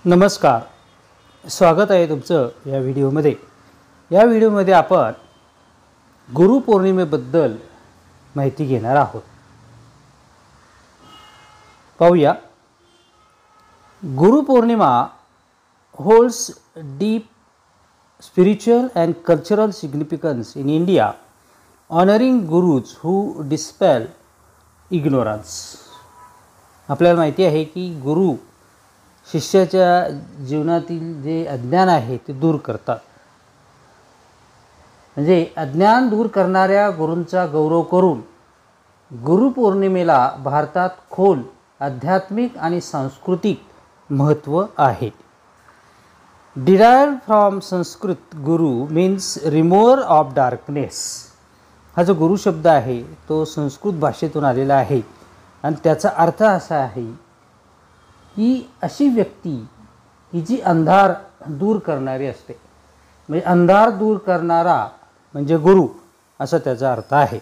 नमस्कार, स्वागत आहे तुमचं या व्हिडिओमध्ये। या व्हिडिओमध्ये आपण गुरुपौर्णिमेबद्दल माहिती घेणार आहोत। पाहूया। Guru Purnima holds deep spiritual and cultural significance in India, honoring gurus who dispel ignorance। आपल्याला माहिती आहे की गुरु शिष्याच्या जीवनातील जे अज्ञान आहे ते दूर करतात। म्हणजे अज्ञान दूर करणाऱ्या गुरूंचा गौरव करून गुरुपौर्णिमेला भारतात खोल आध्यात्मिक आणि सांस्कृतिक महत्त्व आहे। Derived from Sanskrit Guru means remover of darkness. हा जो गुरु शब्द आहे तो संस्कृत भाषेतून आलेला आहे आणि त्याचा अर्थ असा आहे की अशी व्यक्ती की जी अंधार दूर करणारी असते। म्हणजे अंधार दूर करणारा म्हणजे गुरु असा त्याचा अर्थ आहे।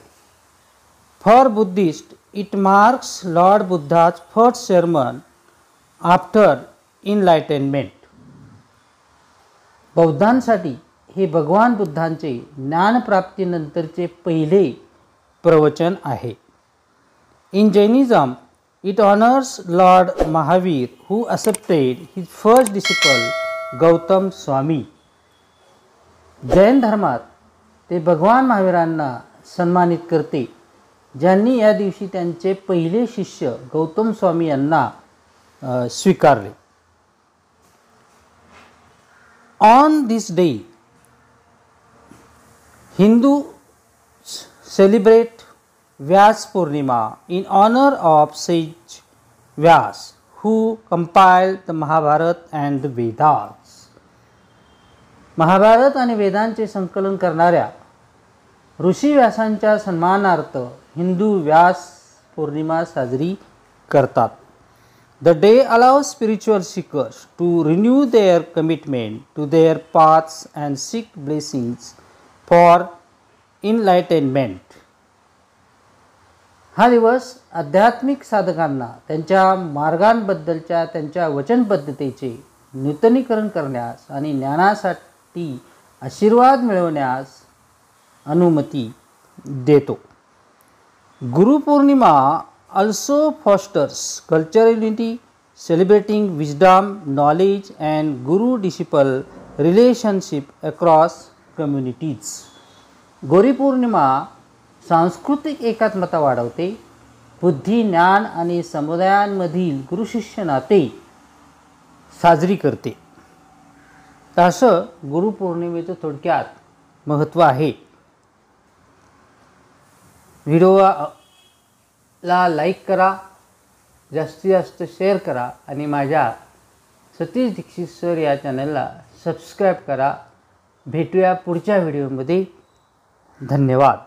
For Buddhist it marks Lord Buddha's first sermon after enlightenment. बौद्धांसाठी हे भगवान बुद्धांचे ज्ञानप्राप्तीनंतरचे पहिले प्रवचन आहे। In Jainism it honors Lord Mahavir who accepted his first disciple Gautam Swami. Jain धर्मात ते भगवान महावीरांना सन्मानित करते ज्यांनी या दिवशी त्यांचे पहिले शिष्य गौतम स्वामी यांना स्वीकारले। On this day Hindus celebrate Vyas Purnima in honor of sage Vyas who compiled the Mahabharata and the Vedas। Mahabharat आणि वेदांचे संकलन करणाऱ्या ऋषी व्यासांच्या सन्मानार्थ हिंदू व्यास पौर्णिमा साजरी करतात। The day allows spiritual seekers to renew their commitment to their paths and seek blessings for enlightenment। हा दिवस आध्यात्मिक साधकांना त्यांच्या मार्गांबद्दलच्या त्यांच्या वचनबद्धतेचे नूतनीकरण करण्यास आणि ज्ञानासाठी आशीर्वाद मिळवण्यास अनुमती देतो। Guru Purnima also fosters cultural unity, celebrating wisdom, knowledge and guru-disciple relationship across communities। Guru Purnima सांस्कृतिक एकात्मता वाढवते, बुद्धी ज्ञान आणि समुदायांमधील गुरुशिष्य नाते साजरी करते। तसं गुरुपौर्णिमेचं थोडक्यात महत्त्व आहे। व्हिडिओला लाईक करा, जास्तीत जास्त शेअर करा आणि माझ्या सतीश दीक्षित सर या चॅनलला सबस्क्राईब करा। भेटूया पुढच्या व्हिडिओमध्ये। धन्यवाद।